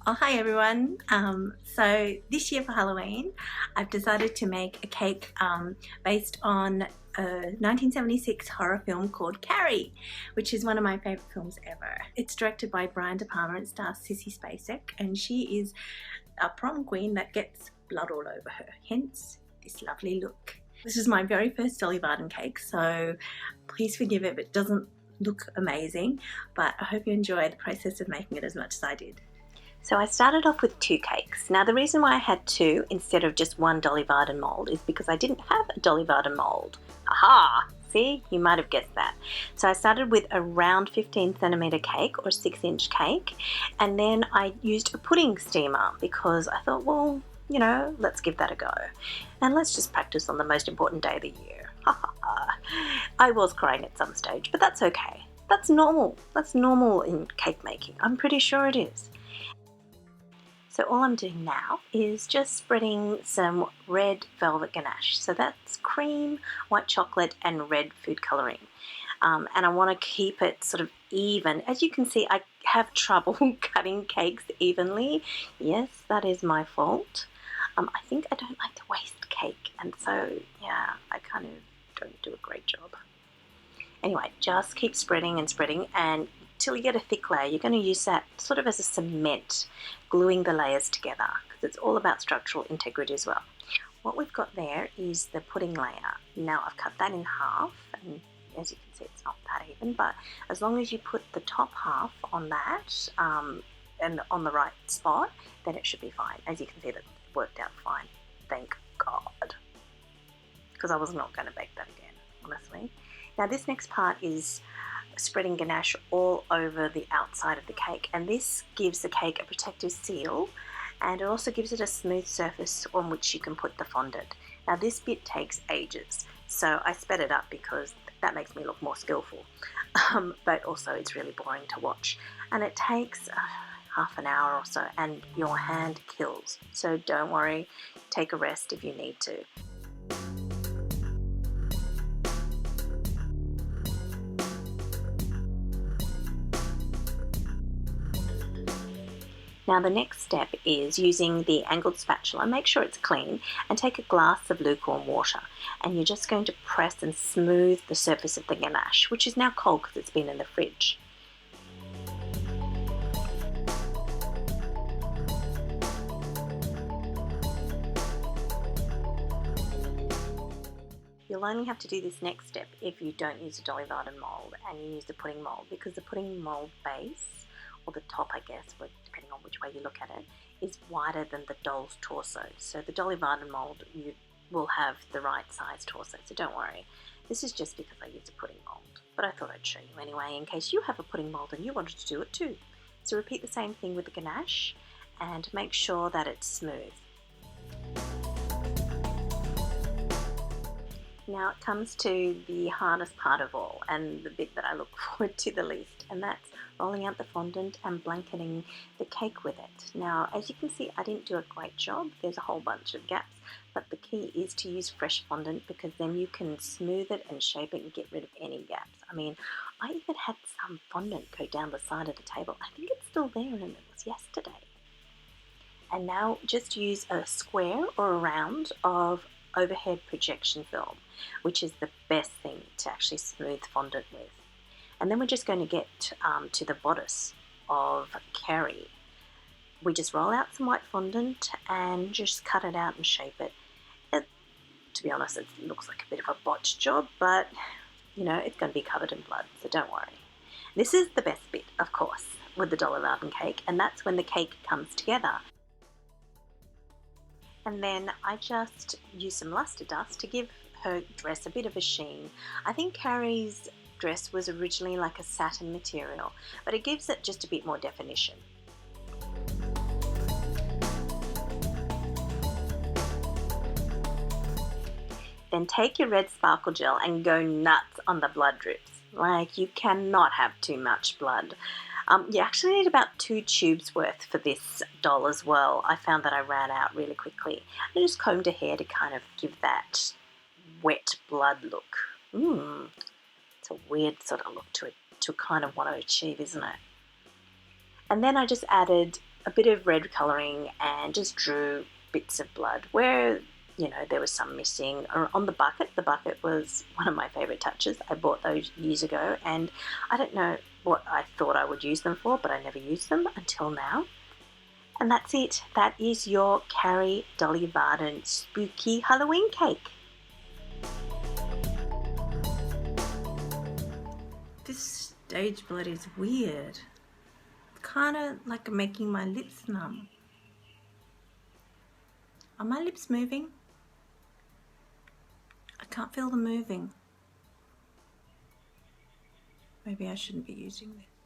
Oh, hi everyone. So this year for Halloween, I've decided to make a cake based on a 1976 horror film called Carrie, which is one of my favorite films ever. It's directed by Brian De Palma and stars Sissy Spacek, and she is a prom queen that gets blood all over her, hence this lovely look. This is my very first Dolly Varden cake, so please forgive it if it doesn't look amazing, but I hope you enjoy the process of making it as much as I did. So I started off with 2 cakes. Now the reason why I had 2 instead of just one Dolly Varden mould is because I didn't have a Dolly Varden mould. Aha! See, you might have guessed that. So I started with a round 15 centimetre cake or 6-inch cake, and then I used a pudding steamer because I thought, well, you know, let's give that a go. And let's just practice on the most important day of the year. I was crying at some stage, but that's okay. That's normal. That's normal in cake making. I'm pretty sure it is. So all I'm doing now is just spreading some red velvet ganache. So that's cream, white chocolate and red food colouring. And I want to keep it sort of even. As you can see, I have trouble cutting cakes evenly. Yes, that is my fault. I think I don't like to waste cake, and so yeah, I kind of don't do a great job. Anyway, just keep spreading and spreading until you get a thick layer. You're going to use that sort of as a cement, gluing the layers together, because it's all about structural integrity as well. What we've got there is the pudding layer. Now I've cut that in half, and as you can see, it's not that even, but as long as you put the top half on that and on the right spot, then it should be fine. As you can see, that worked out fine. Thank God, because I was not going to bake that again, honestly. Now this next part is spreading ganache all over the outside of the cake, and this gives the cake a protective seal, and it also gives it a smooth surface on which you can put the fondant. Now this bit takes ages, so I sped it up because that makes me look more skillful, but also it's really boring to watch, and it takes half an hour or so, and your hand kills, so don't worry, take a rest if you need to. Now the next step is using the angled spatula. Make sure it's clean and take a glass of lukewarm water, and you're just going to press and smooth the surface of the ganache, which is now cold because it's been in the fridge. You'll only have to do this next step if you don't use a Dolly Varden mould and you use the pudding mould, because the pudding mould base, or the top I guess, depending on which way you look at it, is wider than the doll's torso. So the Dolly Varden mould, you will have the right size torso, so don't worry. This is just because I used a pudding mould, but I thought I'd show you anyway in case you have a pudding mould and you wanted to do it too. So repeat the same thing with the ganache and make sure that it's smooth. Now it comes to the hardest part of all, and the bit that I look forward to the least, and that's rolling out the fondant and blanketing the cake with it. Now, as you can see, I didn't do a great job. There's a whole bunch of gaps, but the key is to use fresh fondant, because then you can smooth it and shape it and get rid of any gaps. I mean, I even had some fondant go down the side of the table. I think it's still there, and it was yesterday. And now just use a square or a round of overhead projection film, which is the best thing to actually smooth fondant with. And then we're just going to get to the bodice of Carrie. We just roll out some white fondant and just cut it out and shape it. To be honest, it looks like a bit of a botched job, but you know, it's going to be covered in blood, so don't worry. This is the best bit, of course, with the Dolly Varden cake, and that's when the cake comes together. And then I just use some luster dust to give her dress a bit of a sheen. I think Carrie's dress was originally like a satin material, but it gives it just a bit more definition. Then take your red sparkle gel and go nuts on the blood drips. Like, you cannot have too much blood. You actually need about 2 tubes worth for this doll as well. I found that I ran out really quickly. I just combed her hair to kind of give that wet blood look. It's a weird sort of look to it, to kind of want to achieve, isn't it? And then I just added a bit of red colouring and just drew bits of blood where, you know, there was some missing. Or on the bucket was one of my favourite touches. I bought those years ago and I don't know what I thought I would use them for, but I never used them until now. And that's it. That is your Carrie Dolly Varden spooky Halloween cake. This stage blood is weird. Kind of like making my lips numb. Are my lips moving? I can't feel them moving. Maybe I shouldn't be using this.